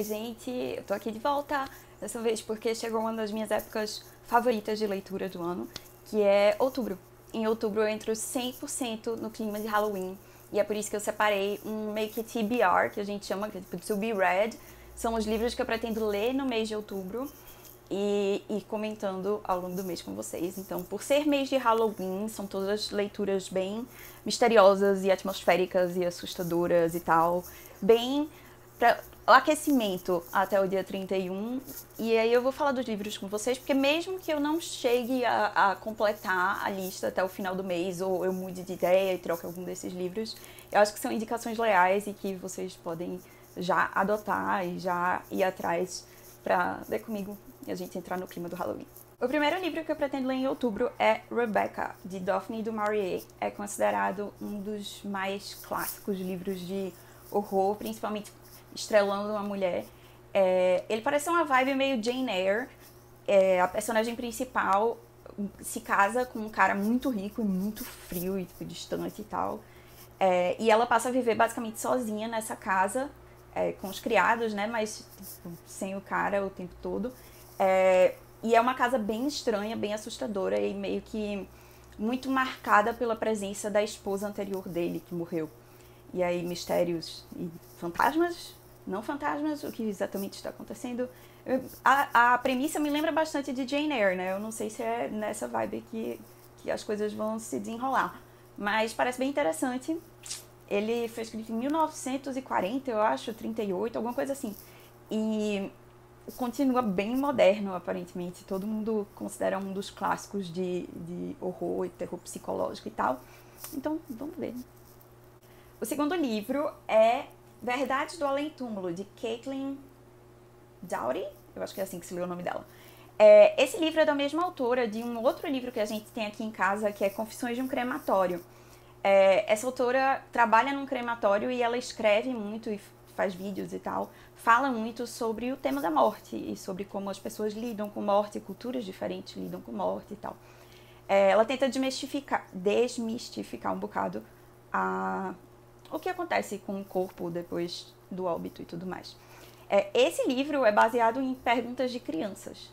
Oi, gente, eu tô aqui de volta, dessa vez porque chegou uma das minhas épocas favoritas de leitura do ano, que é outubro. Em outubro eu entro 100% no clima de Halloween, e é por isso que eu separei um meio que TBR, que a gente chama, que é tipo To Be Read. São os livros que eu pretendo ler no mês de outubro e ir comentando ao longo do mês com vocês. Então, por ser mês de Halloween, são todas leituras bem misteriosas e atmosféricas e assustadoras e tal, bem para o aquecimento até o dia 31. E aí eu vou falar dos livros com vocês, porque mesmo que eu não chegue a completar a lista até o final do mês, ou eu mude de ideia e troque algum desses livros, eu acho que são indicações legais e que vocês podem já adotar e já ir atrás pra ler comigo e a gente entrar no clima do Halloween. O primeiro livro que eu pretendo ler em outubro é Rebecca, de Daphne du Maurier. É considerado um dos mais clássicos livros de horror, principalmente estrelando uma mulher. Ele parece uma vibe meio Jane Eyre. A personagem principal se casa com um cara muito rico e muito frio e tipo, distante e tal. E ela passa a viver basicamente sozinha nessa casa, com os criados, né? Mas tipo, sem o cara o tempo todo. E é uma casa bem estranha, bem assustadora e meio que muito marcada pela presença da esposa anterior dele, que morreu. E aí mistérios e fantasmas, não fantasmas, o que exatamente está acontecendo. A premissa me lembra bastante de Jane Eyre, né? Eu não sei se é nessa vibe que as coisas vão se desenrolar. Mas parece bem interessante. Ele foi escrito em 1940, eu acho, 38, alguma coisa assim. E continua bem moderno, aparentemente. Todo mundo considera um dos clássicos de horror e terror psicológico e tal. Então, vamos ver. O segundo livro é Verdades do Além-Túmulo, de Caitlin Doughty. Eu acho que é assim que se lê o nome dela. Esse livro é da mesma autora de um outro livro que a gente tem aqui em casa, que é Confissões de um Crematório. Essa autora trabalha num crematório e ela escreve muito e faz vídeos e tal, fala muito sobre o tema da morte e sobre como as pessoas lidam com morte, culturas diferentes lidam com morte e tal. Ela tenta desmistificar um bocado o que acontece com o corpo depois do óbito e tudo mais. Esse livro é baseado em perguntas de crianças.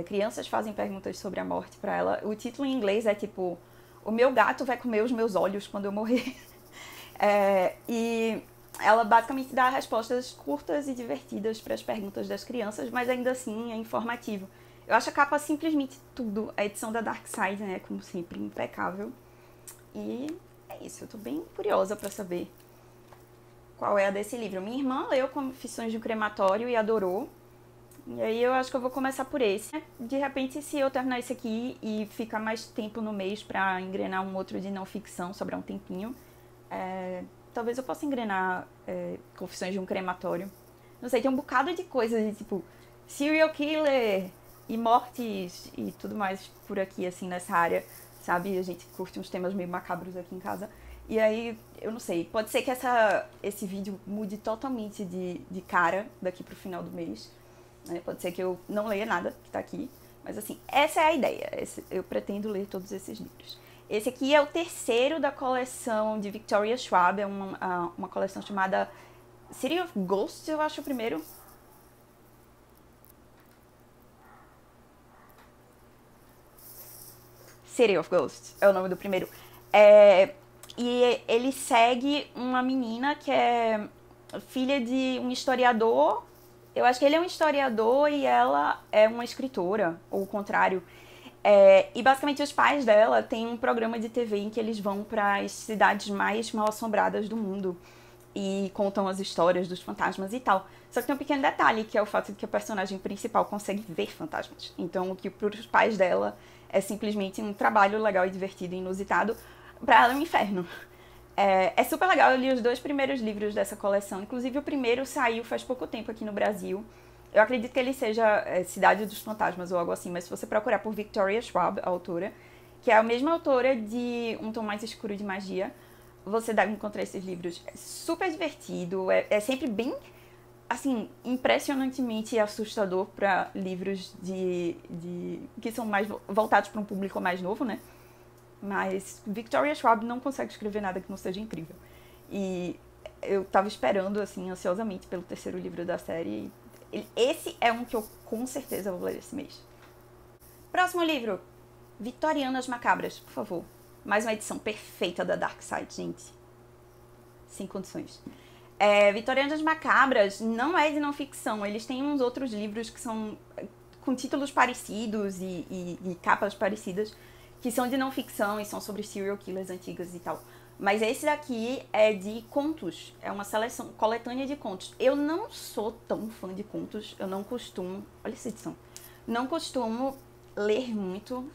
Crianças fazem perguntas sobre a morte para ela. O título em inglês é tipo: O meu gato vai comer os meus olhos quando eu morrer. E ela basicamente dá respostas curtas e divertidas para as perguntas das crianças, mas ainda assim é informativo. Eu acho a capa simplesmente tudo. A edição da Dark Side, né, como sempre, impecável. E é isso, eu tô bem curiosa para saber qual é a desse livro. Minha irmã leu Confissões de um Crematório e adorou. E aí eu acho que eu vou começar por esse. De repente, se eu terminar esse aqui e ficar mais tempo no mês pra engrenar um outro de não ficção, sobrar um tempinho, talvez eu possa engrenar Confissões de um Crematório. Não sei, tem um bocado de coisa de tipo serial killer e mortes e tudo mais por aqui, assim, nessa área, sabe? A gente curte uns temas meio macabros aqui em casa. E aí, eu não sei, pode ser que esse vídeo mude totalmente de cara daqui pro final do mês. Pode ser que eu não leia nada que tá aqui, mas assim, essa é a ideia. Eu pretendo ler todos esses livros. Esse aqui é o terceiro da coleção de Victoria Schwab, é uma coleção chamada City of Ghosts, eu acho o primeiro. City of Ghosts é o nome do primeiro. E ele segue uma menina que é filha de um historiador. Eu acho que ele é um historiador e ela é uma escritora, ou o contrário. E basicamente os pais dela têm um programa de TV em que eles vão para as cidades mais mal assombradas do mundo e contam as histórias dos fantasmas e tal. Só que tem um pequeno detalhe, que é o fato de que a personagem principal consegue ver fantasmas. Então o que para os pais dela é simplesmente um trabalho legal e divertido e inusitado, para ela é um inferno. É super legal, eu li os 2 primeiros livros dessa coleção. Inclusive o primeiro saiu faz pouco tempo aqui no Brasil. Eu acredito que ele seja Cidade dos Fantasmas ou algo assim, mas se você procurar por Victoria Schwab, a autora, que é a mesma autora de Um Tom Mais Escuro de Magia, você deve encontrar esses livros. É super divertido, é sempre bem, assim, impressionantemente assustador para livros que são mais voltados para um público mais novo, né? Mas Victoria Schwab não consegue escrever nada que não seja incrível. E eu tava esperando, assim, ansiosamente pelo terceiro livro da série. Esse é um que eu com certeza vou ler esse mês. Próximo livro, Vitorianas Macabras, por favor. Mais uma edição perfeita da Dark Side, gente. Sem condições. Vitorianas Macabras não é de não ficção. Eles têm uns outros livros que são com títulos parecidos e capas parecidas, que são de não ficção e são sobre serial killers antigas e tal. Mas esse daqui é de contos. É uma seleção, coletânea de contos. Eu não sou tão fã de contos. Eu não costumo... Olha essa edição. Não costumo ler muito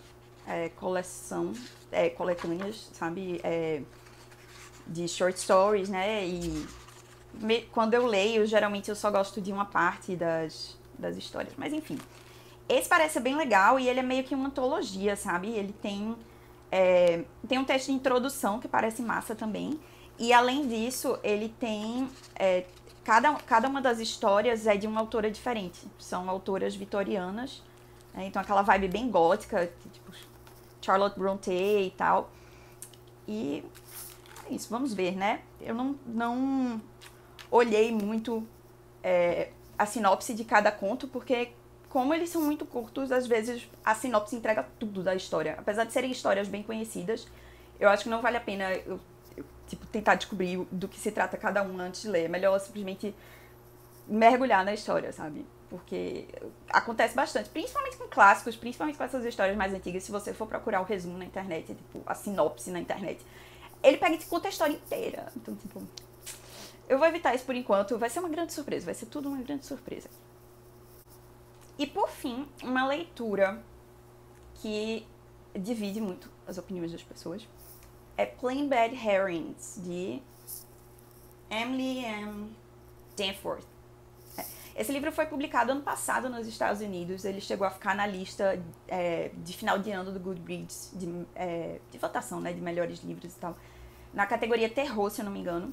coletâneas, sabe? De short stories, né? E quando eu leio, geralmente eu só gosto de uma parte das histórias. Mas enfim. Esse parece bem legal e ele é meio que uma antologia, sabe? Ele tem um texto de introdução que parece massa também. E além disso, ele tem... cada uma das histórias é de uma autora diferente. São autoras vitorianas. Então aquela vibe bem gótica, tipo Charlotte Brontë e tal. E é isso, vamos ver, né? Eu não olhei muito a sinopse de cada conto, porque como eles são muito curtos, às vezes a sinopse entrega tudo da história. Apesar de serem histórias bem conhecidas, eu acho que não vale a pena eu tentar descobrir do que se trata cada um antes de ler. É melhor simplesmente mergulhar na história, sabe? Porque acontece bastante, principalmente com clássicos, principalmente com essas histórias mais antigas. Se você for procurar o resumo na internet, tipo, a sinopse na internet, ele pega e te conta a história inteira. Então, tipo, eu vou evitar isso por enquanto. Vai ser uma grande surpresa, vai ser tudo uma grande surpresa. E por fim, uma leitura que divide muito as opiniões das pessoas é Plain Bad Herrings, de Emily M. Danforth. Esse livro foi publicado ano passado nos Estados Unidos. Ele chegou a ficar na lista de final de ano do Goodreads, de votação, né, de melhores livros e tal, na categoria terror, se eu não me engano.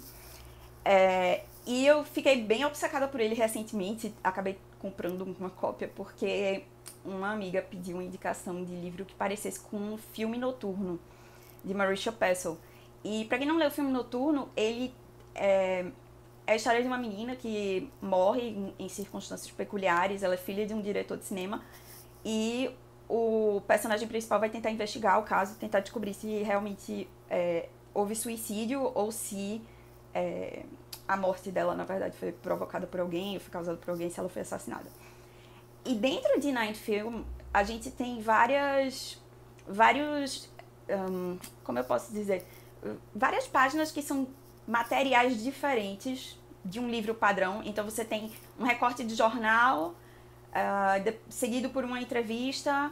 E eu fiquei bem obcecada por ele recentemente. Acabei comprando uma cópia porque uma amiga pediu uma indicação de livro que parecesse com um filme noturno, de Marisha Pessl. E pra quem não leu o filme noturno, ele é a história de uma menina que morre em circunstâncias peculiares. Ela é filha de um diretor de cinema e o personagem principal vai tentar investigar o caso, tentar descobrir se realmente houve suicídio ou se a morte dela, na verdade, foi provocada por alguém ou foi causada por alguém, se ela foi assassinada. E dentro de Night Film, a gente tem vários, como eu posso dizer, várias páginas que são materiais diferentes de um livro padrão. Então você tem um recorte de jornal, seguido por uma entrevista,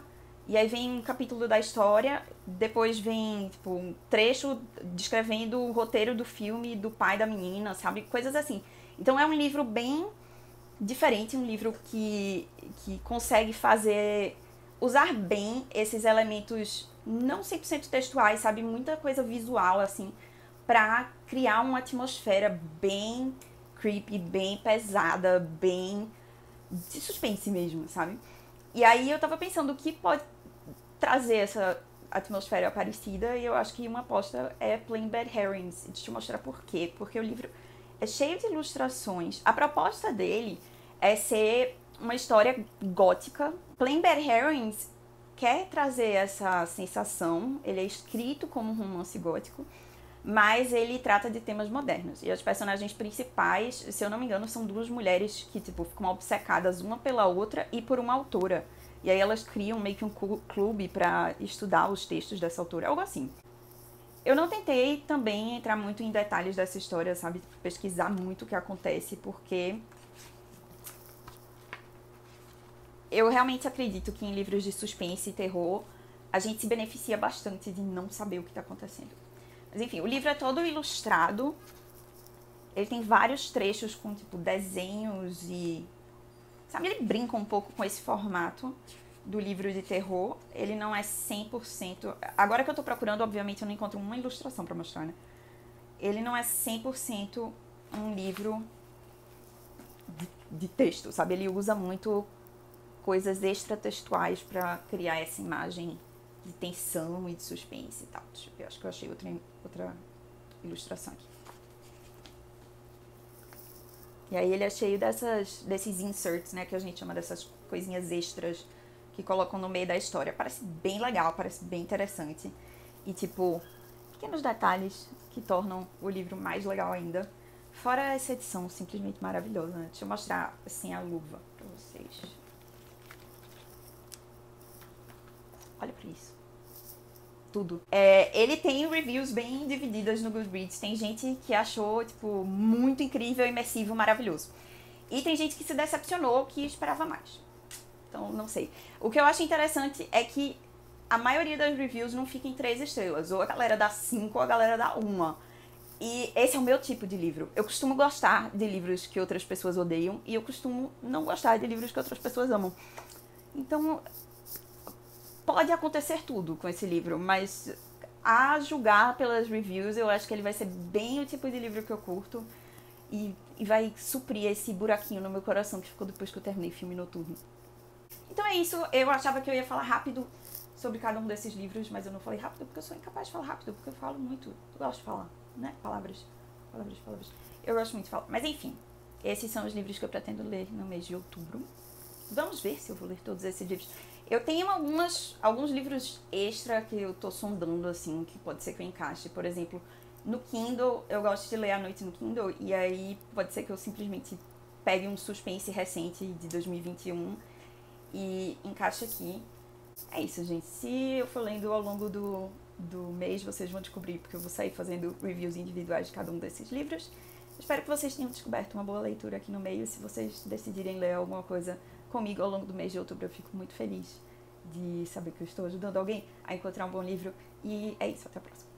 e aí vem um capítulo da história, depois vem tipo, um trecho descrevendo o roteiro do filme do pai da menina, sabe? Coisas assim. Então é um livro bem diferente, um livro que consegue usar bem esses elementos não 100% textuais, sabe? Muita coisa visual, assim, pra criar uma atmosfera bem creepy, bem pesada, bem de suspense mesmo, sabe? E aí eu tava pensando o que pode trazer essa atmosfera parecida, e eu acho que uma aposta é Plain Bad Herrings. Deixa eu te mostrar por quê. Porque o livro é cheio de ilustrações. A proposta dele é ser uma história gótica. Plain Bad Herrings quer trazer essa sensação. Ele é escrito como um romance gótico, mas ele trata de temas modernos. E as personagens principais, se eu não me engano, são duas mulheres que tipo, ficam obcecadas uma pela outra e por uma autora. E aí elas criam meio que um clube pra estudar os textos dessa autora, algo assim. Eu não tentei também entrar muito em detalhes dessa história, sabe? Pesquisar muito o que acontece, porque eu realmente acredito que em livros de suspense e terror a gente se beneficia bastante de não saber o que tá acontecendo. Mas enfim, o livro é todo ilustrado. Ele tem vários trechos com, tipo, desenhos e... sabe, ele brinca um pouco com esse formato do livro de terror. Ele não é 100%... Agora que eu tô procurando, obviamente, eu não encontro uma ilustração pra mostrar, né? Ele não é 100% um livro de texto, sabe? Ele usa muito coisas extratextuais pra criar essa imagem de tensão e de suspense e tal. Deixa eu ver, acho que eu achei outra ilustração aqui. E aí ele é cheio desses inserts, né, que a gente chama dessas coisinhas extras que colocam no meio da história. Parece bem legal, parece bem interessante. E, tipo, pequenos detalhes que tornam o livro mais legal ainda. Fora essa edição simplesmente maravilhosa, né? Deixa eu mostrar, assim, a luva pra vocês. Olha pra isso. Tudo. Ele tem reviews bem divididas no Goodreads. Tem gente que achou, tipo, muito incrível, imersivo, maravilhoso. E tem gente que se decepcionou, que esperava mais. Então, não sei. O que eu acho interessante é que a maioria das reviews não fica em 3 estrelas. Ou a galera dá 5 ou a galera dá 1. E esse é o meu tipo de livro. Eu costumo gostar de livros que outras pessoas odeiam e eu costumo não gostar de livros que outras pessoas amam. Então, pode acontecer tudo com esse livro, mas a julgar pelas reviews, eu acho que ele vai ser bem o tipo de livro que eu curto e vai suprir esse buraquinho no meu coração que ficou depois que eu terminei Filme Noturno. Então é isso, eu achava que eu ia falar rápido sobre cada um desses livros, mas eu não falei rápido porque eu sou incapaz de falar rápido, porque eu falo muito, eu gosto de falar, né? Palavras. Eu gosto muito de falar. Mas enfim, esses são os livros que eu pretendo ler no mês de outubro. Vamos ver se eu vou ler todos esses livros. Eu tenho alguns livros extra que eu tô sondando, assim, que pode ser que eu encaixe. Por exemplo, no Kindle, eu gosto de ler à noite no Kindle, e aí pode ser que eu simplesmente pegue um suspense recente de 2021 e encaixe aqui. É isso, gente. Se eu for lendo ao longo do mês, vocês vão descobrir, porque eu vou sair fazendo reviews individuais de cada um desses livros. Espero que vocês tenham descoberto uma boa leitura aqui no meio. Se vocês decidirem ler alguma coisa comigo ao longo do mês de outubro, eu fico muito feliz de saber que eu estou ajudando alguém a encontrar um bom livro. E é isso, até a próxima.